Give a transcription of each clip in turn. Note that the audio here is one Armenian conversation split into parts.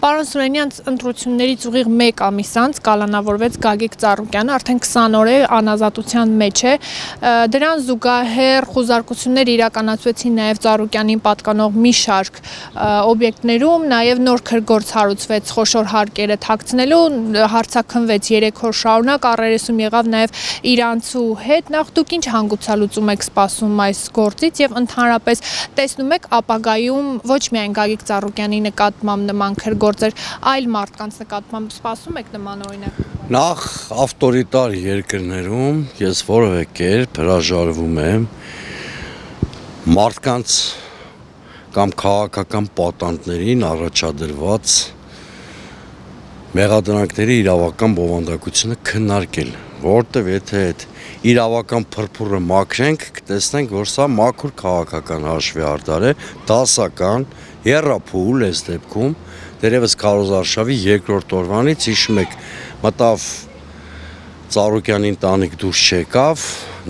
Պարոն Սուրենյան, ընտրություններից ուղիղ 1 ամիս անց կալանավորվեց Գագիկ Ծառուկյանը, արդեն 20 օր է անազատության մեջ է։ Դրան զուգահեռ խուզարկություններ իրականացվեցին նաև Ծառուկյանին պատկանող մի շարք օբյեկտներում, նաև նոր քրգործ հարուցվեց խոշոր հարկերը թաքցնելու, հարցաքննվեց 3 օր շարունակ, առերեսում եղավ նաև իրանցու հետ։ Նախ դուք ինչ հանգուցալուծում եք սպասում այս գործից եւ ընդհանրապես տեսնում եք ապագայում ոչ միայն Գագիկ Ծառուկյանի նկատմամբ նման քրգործեր, այլ մարդկանց նկատմամբ սպասում եք նման օրինակ։ Նախ ավտորիտար երկրներում ես որևէ կերպ հրաժարվում եմ մարդկանց կամ քաղաքական պատանդներին առաջադրված մեղադրանքների իրավական բովանդակությունը քննարկել, որտեղ եթե այդ իրավական փրփուրը մաքրենք, կտեսնենք, որ սա մաքուր քաղաքական հաշվեհարդար է, դասական, եռափուլ այս դեպքում, դերևս քարոզարշավի 2-րդ օրվանից հիշում եք, մտավ Ծառուկյանի ընտանիք դուրս չեկավ,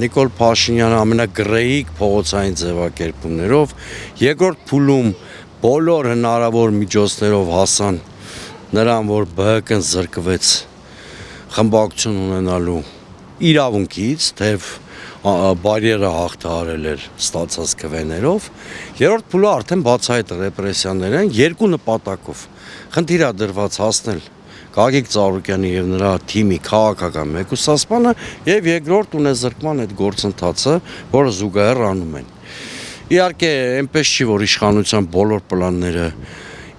Նիկոլ Փաշինյանը ամենագրեհիկ փողոցային ձևակերպումներով, 2-րդ փուլում բոլոր հնարավոր միջոցներով հասան նրան, որ ԲՀԿ-ն զրկվեց խմբակցություն ունենալու իրավունքից, թեև բարիերը հաղթահարել էր ստացած քվեներով, 3-րդ փուլը արդեն բացահայտ ռեպրեսիաներ են 2 նպատակով, խնդիր է դրված հասնել Գագիկ Ծառուկյանի եւ նրա թիմի քաղաքական մեկուսացմանը եւ 2-րդ ունեզրկման այդ գործընթացը, որը զուգահեռ անում են։ Իհարկե, այնպես չի, որ իշխանության բոլոր պլանները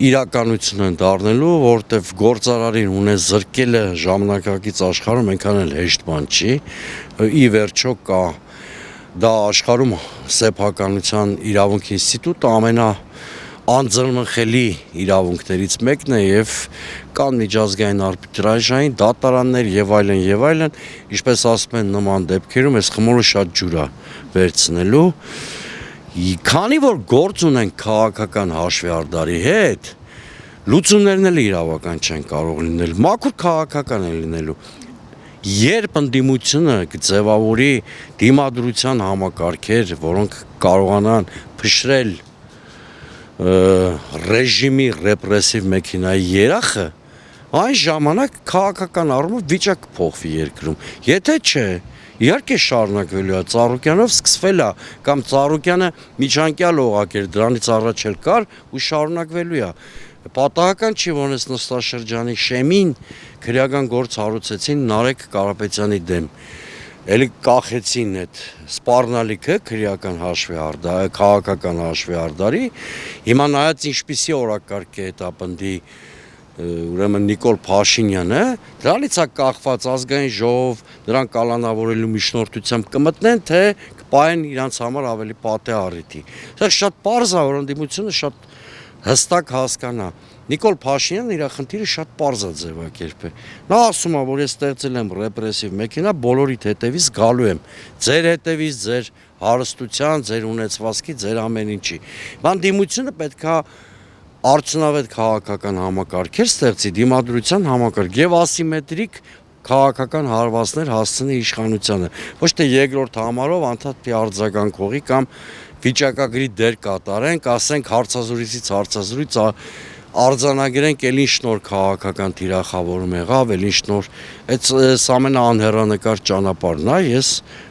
իրականություն են դառնելու, որտեվ գործարարին ունեզրկելը ժամանակակից աշխարհում այնքան էլ հեշտ բան չի, ի վերջո կա դա աշխարհում սեփականության իրավունք ինստիտուտը ամենաանձնմխելի իրավունքներից մեկն է եւ կան միջազգային արբիտրաժային դատարաններ եւ այլն, ինչպես ասում են նման դեպքերում, այս խմորը շատ ջուր է վերցնելու։ Քանի որ գործ ունեն քաղաքական հաշվեհարդարի հետ, լուծումներն էլ իրավական չեն կարող լինել, մաքուր քաղաքական են լինելու։ Երբ ընդդիմությունը կձևավորի դիմադրության համակարգեր, որոնք կարողանան փշրել ռեժիմի ռեպրեսիվ մեքենայի երախը, այն ժամանակ քաղաքական առումով վիճակը կփոխվի երկրում։ Եթե չէ, իհարկե շարունակվելու է Ծառուկյանով սկսվել է կամ Ծառուկյանը միջանկյալ օղակ էր, դրանից առաջ էլ կար ու շարունակվելու է։ Պատահական չի, որ այս նստաշրջանի շեմին քրեական գործ հարուցեցին Նարեկ Կարապետյանի դեմ։ Էլի կախեցին այդ սպառնալիքը քրեական հաշվեհարդարի, քաղաքական հաշվեհարդարի։ Հիմա նայած ինչպիսի օրակարգ է հետապնդի ուրեմն Նիկոլ Փաշինյանը, դրանից է կախված ազգային ժողով նրան կալանավորելու միջնորդությամբ կմտնեն, թե կպահեն իրանց համար ավելի պատեհ առիթի։ Դա շատ պարզ է, որ ընդդիմությունը շատ հստակ հասկանա։ Նիկոլ Փաշինյանը իր խնդիրը շատ պարզ է ձևակերպել։ Նա ասում է, որ ես ստեղծել եմ ռեպրեսիվ մեքենա, բոլորիդ հետևից գալու եմ։ Ձեր հետևից, ձեր հարստության, ձեր ունեցվածքի, ձեր ամեն ինչի։ Ընդդիմությունը պետքա արդյունավետ քաղաքական համակարգեր ստեղծի, դիմադրության համակարգ եւ ասիմետրիկ քաղաքական հարվածներ հասցնի իշխանությանը։ Ոչ թե 2-րդ համարով անդադի արձագանքողի կամ վիճակագրի դեր կատարենք, ասենք հարցազրույցից հարցազրույց արձանագրենք էլ ինչ նոր քաղաքական թիրախավորում եղավ, էլ ինչ նոր այդ ամենաանհեռանկար ճանապարհն է, ես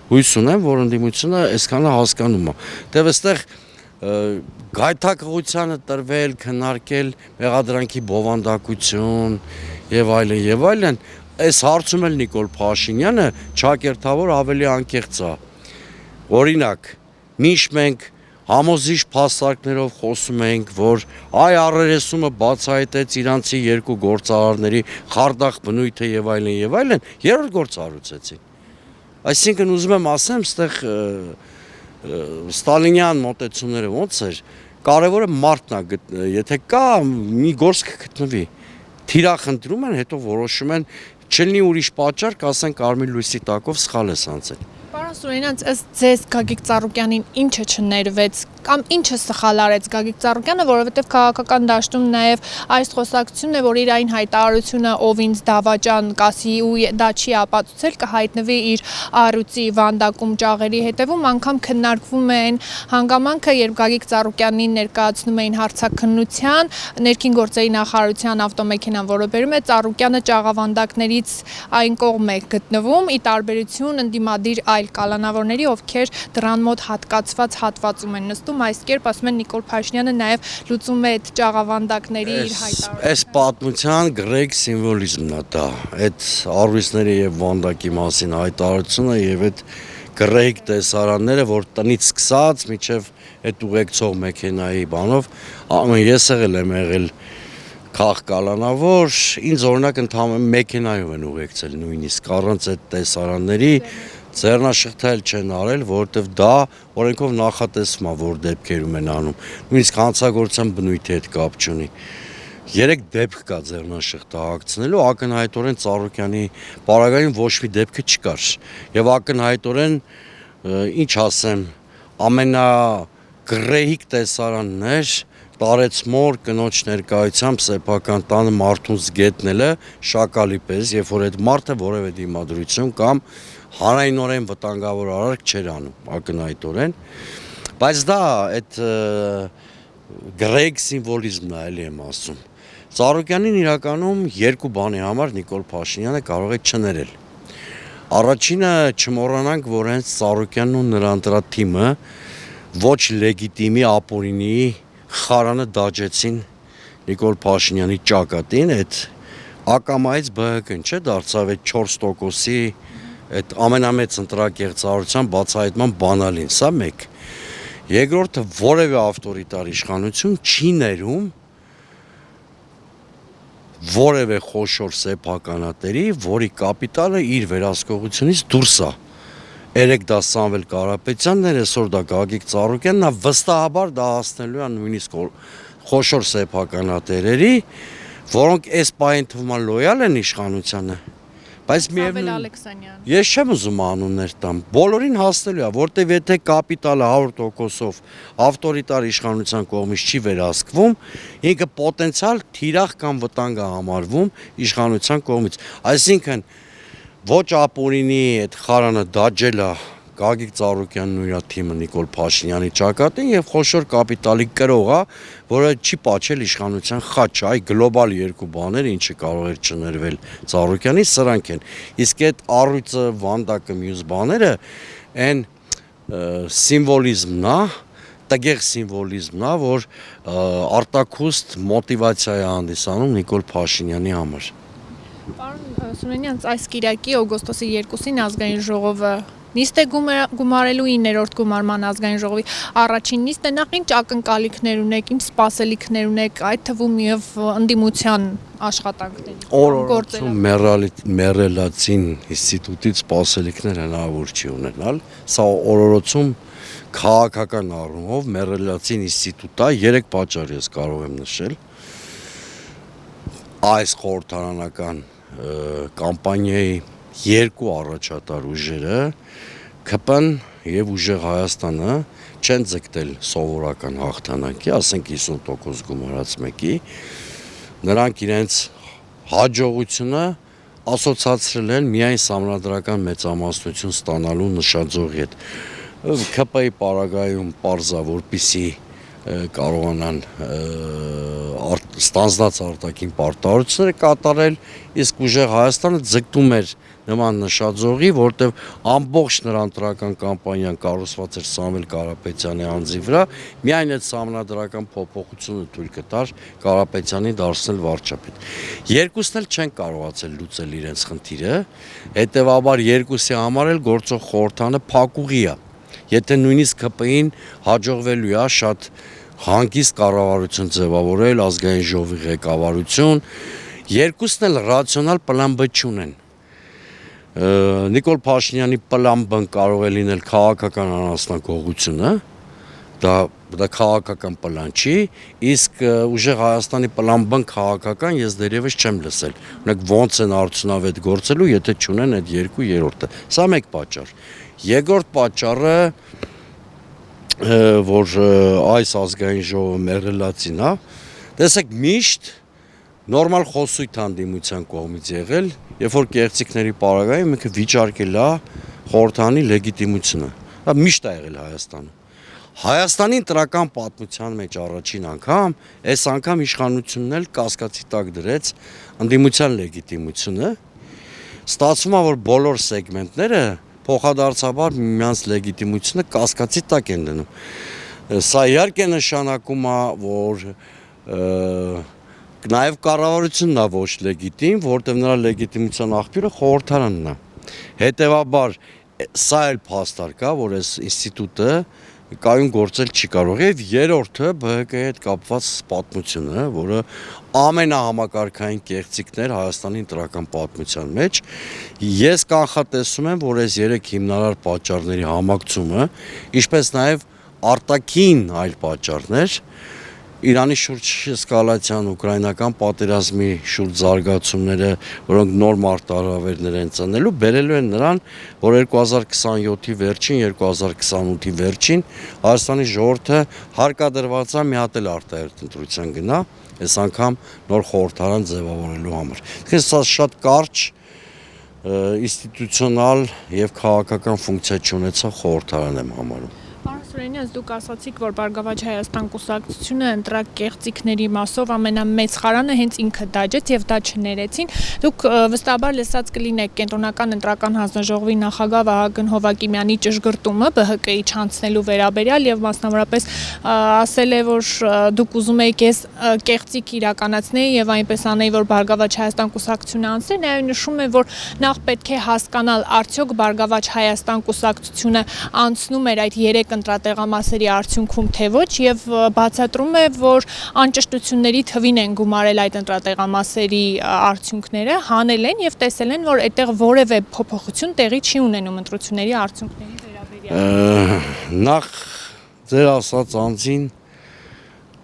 հույս ունեմ, որ ընդդիմությունը այսքանը հասկանում է։ Դե այստեղ գայթակղությանը տրվել, քննարկել մեղադրանքի բովանդակություն եւ այլն, այս հարցում էլ Նիկոլ Փաշինյանը ճակերտավոր ավելի անկեղծ է։ Օրինակ, միշտ մենք համոզիչ փաստարկներով խոսում ենք, որ այ առերեսումը բացահայտեց իրանցի 2 գործարարների խարդախ բնույթը եւ այլն, 3-րդ գործ հարուցեցին։ Այսինքն ուզում եմ ասեմ, այստեղ ստալինյան մոտեցումները ոնց էր, կարևորը մարդն է, եթե կա մի գործ կգտնվի, թիրախնդրում են, հետո որոշում են, չլինի ուրիշ պատճառ, կասեն կարմիր լույսի տակով սխալ ես անցել։ Պարոն Սուրենյան, ըստ ձեզ Գագիկ Ծառուկյանին ինչը չներվեց Կամ ինչը սխալ արեց Գագիկ Ծառուկյանը, որովհետև քաղաքական դաշտում նաև այս խոսակցությունն է, որ իր այն հայտարարությունը ով ինձ դավաճան կասի ու դա չի ապացուցել կհայտնվի իր առյուծի վանդակում ճաղերի հետևում, անգամ քննարկվում է այն հանգամանքը, երբ Գագիկ Ծառուկյանին ներկայացնում էին հարցաքննության, ներքին գործերի նախարարության ավտոմեքենան, որը բերում է Ծառուկյանը ճաղավանդակներից այն կողմ է գտնվում, ի տարբերություն ընդդիմադիր այլ կալանավորների, ովքեր դռան մոտ հատկացված հատվածում են նստում, այս կերպ ասում են Նիկոլ Փաշինյանը նաև լուծում է այդ ճաղավանդակների իր հայտարարությունը։ Այս պատմության գրեգ սիմվոլիզմն է դա, այդ առույցների եւ վանդակի մասին հայտարարությունը եւ այդ գրեգ տեսարանները, որ տնից սկսած մինչեւ այդ ուղեկցող մեքենայի բանով, ես եղել քաղաքալանավոր, ինձ օրինակ ընդհանրապես մեքենայով են ուղեկցել նույնիսկ առանց այդ տեսարանների ձեռնաշղթայել չեն արել, որովհետև դա օրենքով նախատեսվում է, որ դեպքերում են անում, նույնիսկ հանցագործության բնույթի հետ կապ չունի։ 3 դեպք կա ձեռնաշղթա հագցնելու, ակնհայտորեն Ծառուկյանի պարագայում ոչ մի դեպքը չկար։ Եվ ակնհայտորեն, ինչ ասեմ, ամենագրեհիկ տեսարանն էր տարեցմոր կնոջ ներկայությամբ սեփական տանը մարդուն զգետնելը շակալի պես, երբ որ այդ մարդը որևէ դիմադրություն կամ հանրայնորեն վտանգավոր արարք չէր անում ակնհայտորեն, բայց դա այդ գրեգ սիմվոլիզմն է, էլի եմ ասում։ Ծառուկյանին իրականում 2 բանի համար Նիկոլ Փաշինյանը կարող է չներել։ Առաջինը չմոռանանք, որ հենց Ծառուկյանն ու նրա ընտրաթիմը ոչ լեգիտիմի ապօրինի խարանը դաջեցին Նիկոլ Փաշինյանի ճակատին, այդ ակամայից ԲՀԿ-ն չէ դարձավ այդ 4%-ի այդ ամենամեծ ընտրակեղծարարության բացահայտման բանալին, սա մեկ։ Երկրորդը որևէ ավտորիտար իշխանություն չի ներում որևէ խոշոր սեփականատերի, որի կապիտալը իր վերահսկողությունից դուրս է։ Երեք դա Սամվել Կարապետյանն էր, այսօր դա Գագիկ Ծառուկյանն է, վստահաբար դա հասնելու է նույնիսկ խոշոր սեփականատերերի, որոնք այս պահին թվում է լոյալ են իշխանությանը, բայց Սամվել Ալեքսանյան։ Ես չեմ ուզում անուններ տամ, բոլորին հասնելու է, որտեվ եթե կապիտալը 100%-ով ավտորիտար իշխանության կողմից չի վերահսկվում, ինքը պոտենցիալ թիրախ կամ վտանգ է համարվում իշխանության կողմից։ Այսինքն ոչ ապօրինի այդ խարանը դաջել է Գագիկ Ծառուկյանն ու իր թիմը Նիկոլ Փաշինյանի ճակատին եւ խոշոր կապիտալի կրող է, որը չի պատճել իշխանության խաչը, այ գլոբալ 2 բաներ, ինչը կարող էր չներվել Ծառուկյանի, սրանք են։ Իսկ այդ առույցը, վանդակը, մյուս բաները այն սիմվոլիզմն է, տգեղ սիմվոլիզմն է, որ արտաքուստ մոտիվացիա է հանդիսանում Նիկոլ Փաշինյանի համար։ Պարոն Սուրենյան, այս կիրակի օգոստոսի 2-ին ազգային ժողովը նիստ է գումարելու 9-րդ գումարման ազգային ժողովի առաջին նիստը, նախ ինչ ակնկալիքներ ունեք, ինչ սպասելիքներ ունեք, այդ թվում եւ ընդդիմության աշխատանքների։ Օրորոցում մեռելացին ինստիտուտից սպասելիքներ հնարավոր չի ունենալ, սա օրորոցում քաղաքական առումով մեռելացին ինստիտուտ է, 3 պատճառ ես կարող եմ նշել։ Այս խորհրդարանական կամպանիայի 2 առաջատար ուժերը ԿՊ-ն եւ Ուժեղ Հայաստանը չեն ձգտել սովորական հաղթանակի, ասենք 50% գումարած մեկի, նրանք իրենց հաջողությունը ասոցացրել են միայն սահմանադրական մեծամասնություն ստանալու նշաձողի հետ։ ԿՊ-ի պարագայում պարզա, որպիսի կարողանան ստանձնած արտաքին պարտավորությունները կատարել, իսկ Ուժեղ Հայաստանը ձգտում էր նման նշաձողի, որտեղ ամբողջ նրա ընտրական կամպանիան կառուցված էր Սամվել Կարապետյանի անձի վրա, միայն այդ սահմանադրական փոփոխությունը թույլ կտար Կարապետյանին դարձնել վարչապետ։ Երկուսն էլ չեն կարողացել լուծել իրենց խնդիրը, հետևաբար երկուսի համար էլ գործող խորհրդանը փակուղի է։ Եթե նույնիսկ ԿՊ-ին հաջողվելու է շատ հանգիստ կառավարություն ձևավորել, ազգային ժողովի ղեկավարություն, երկուսն էլ ռացիոնալ պլան B չունեն։ Նիկոլ Փաշինյանի պլան B-ն կարող է լինել քաղաքական անասնագողությունը, դա քաղաքական պլան չի, իսկ Ուժեղ Հայաստանի պլան B-ն քաղաքական ես դերևս չեմ լսել։ Ունեք ոնց են արդյունավետ գործելու, եթե չունեն այդ 2/3-ը։ Սա մեկ պատճառ։ Երկրորդ պատճառը որ այս ազգային ժողովը մեռելացին, հա։ Տեսեք, միշտ նորմալ խոսույթ հանդիմության կողմից եղել, երբ որ կեղծիքների պարագայում ինքը վիճարկել է խորհրդանի լեգիտիմությունը։ Դա միշտ է եղել Հայաստանում։ Հայաստանի ընտրական պատմության մեջ առաջին անգամ, այս անգամ իշխանությունն էլ կասկածի տակ դրեց ընդդիմության լեգիտիմությունը։ Ստացվում է, որ բոլոր սեգմենտները փոխադարձաբար միմյանց լեգիտիմությունը կասկածի տակ են դնում։ Սա իհարկե նշանակում է, որ նաև կառավարությունն է ոչ լեգիտիմ, որտեղ նրա լեգիտիմության աղբյուրը խորհրդարանն է։ Հետևաբար սա էլ փաստարկ է, որ այս ինստիտուտը կայուն գործել չի կարող։ Եվ երրորդը ԲՀԿ-ի հետ կապված պատմությունը, որը ամենահամակարգային կեղծիքներ Հայաստանի ընտրական պատմության մեջ, ես կանխատեսում եմ, որ այս 3 հիմնարար պատճառների համակցումը, ինչպես նաև արտաքին այլ պատճառներ, Իրանի շուրջ էսկալացիան, ուկրաինական պատերազմի շուրջ զարգացումները, որոնք նոր մարտահրավերներ են ծնելու, բերելու են նրան, որ 2027-ի վերջին, 2028-ի վերջին Հայաստանի ժողովուրդը հարկադրված է մի հատ էլ արտահերթ ընտրության գնա, այս անգամ նոր խորհրդարան ձևավորելու համար։ Тэгэхээр սա շատ կարճ, ինստիտուցիոնալ եւ քաղաքական ֆունկցիա չունեցող խորհրդարան եմ համարում։ Պարոն Սուրենյան, դուք ասացիք, որ Բարգավաճ Հայաստան կուսակցությունը ընտրակ կեղծիքների մասով ամենամեծ խարանը հենց ինքը դաջեց եւ դա չներեցին։ Դուք վստահաբար լսած կլինեք Կենտրոնական ընտրական հանձնաժողովի նախագահ Վահագն Հովակիմյանի ճշգրտումը ԲՀԿ-ի չանցնելու վերաբերյալ եւ մասնավորապես ասել է, որ դուք ուզում եք այս կեղծիք իրականացնել եւ այնպես անել, որ Բարգավաճ Հայաստան կուսակցությունը անցնի, նաեւ նշում է, որ նախ պետք է հասկանալ արդյոք Բարգավաճ Հայաստան կուսակցությունը անցնում էր այդ 3 ընտրատեղամասերի արդյունքում թե ոչ եւ բացատրում է, որ անճշտությունների թվին են գումարել այդ ընտրատեղամասերի արդյունքները, հանել են եւ տեսել են, որ այդտեղ որևէ փոփոխություն տեղի չի ունենում ընտրությունների արդյունքների վերաբերյալ։ Նախ ձեր ասած անձին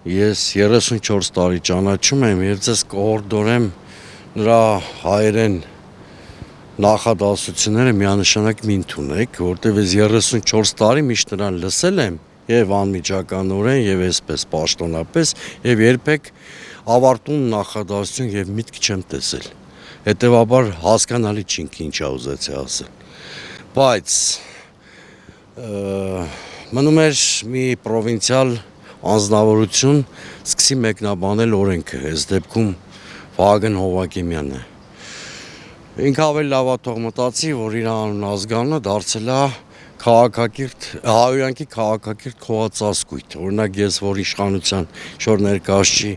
ես 34 տարի ճանաչում եմ եւ ձեզ կհորդորեմ նրա հայերեն նախադասությունները միանշանակ մի ընդունեք, որտեղ ես 34 տարի միշտ նրան լսել եմ եւ անմիջականորեն եւ այսպես պաշտոնապես եւ երբեք ավարտուն նախադասություն եւ միտք չեմ տեսել։ Հետևաբար հասկանալի չի ինչ է ուզեցի ասել։ Բայց մնում էր մի պրովինցիալ անձնավորություն սկսի մեկնաբանել օրենքը, այս դեպքում Վահագն Հովակիմյանը։ Ինքը ավելի լավատող մտածի, որ իր անուն ազգանունը դարձել է քաղաքակիրթ, հայոյանքի քաղաքակիրթ խոհածածկույթ։ Օրինակ ես, որ իշխանության շոր ներկայացի,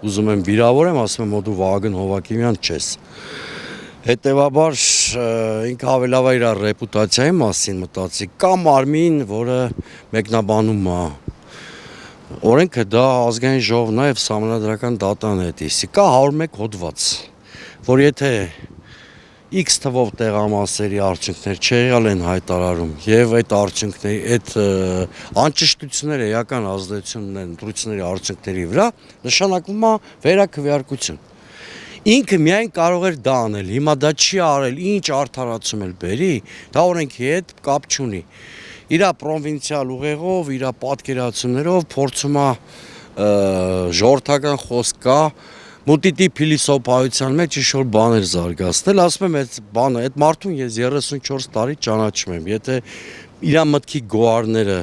ուզում եմ վիրավորեմ, ասում եմ, դու Վահագն Հովակիմյան չես։ Հետևաբար ինքը ավելի լավ է իր ռեպուտացիայի մասին մտածի, կամ արմին, որը մեկնաբանում է օրենքը, դա ազգային ժողովն է եւ սահմանադրական դատան է դիսի։ Կա 101 հոդված, որ եթե X թվով տեղամասերի արդյունքներ չեղյալ են հայտարարում եւ այդ արդյունքների, այդ անճշտությունները էական ազդեցություն ունեն ընտրությունների արդյունքների վրա, նշանակվում է վերաքվեարկություն։ Ինքը միայն կարող էր դա անել, հիմա դա չի արել, ինչ արդարացում էլ բերի, դա օրենքի հետ կապ չունի։ Իր պրովինցիալ ուղեղով, իր պատկերացումներով փորձում է ժողովրդական խոսք կա մուտիտի փիլիսոփայության մեջ ինչ-որ բաներ զարգացնել, ասում եմ այդ բանը, այդ մարդուն ես 34 տարի ճանաչում եմ, եթե իր մտքի գոհարները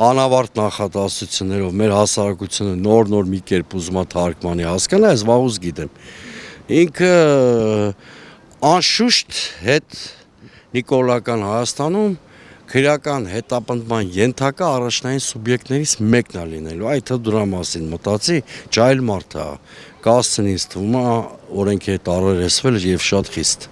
անավարտ նախադասություններով մեր հասարակությունը նոր մի կերպ ուզում է թարգմանի հասկանա, ես վաղուց գիտեմ։ Ինքը անշուշտ հետ նիկոլական Հայաստանում քրեական հետապնդման ենթակա առաջնային սուբյեկտներից մեկն է լինելու, այդ դրա մասին մտածի, ջահել մարդ է, կասցնի ինձ թվում է օրենքի հետ առերեսվել եւ շատ խիստ։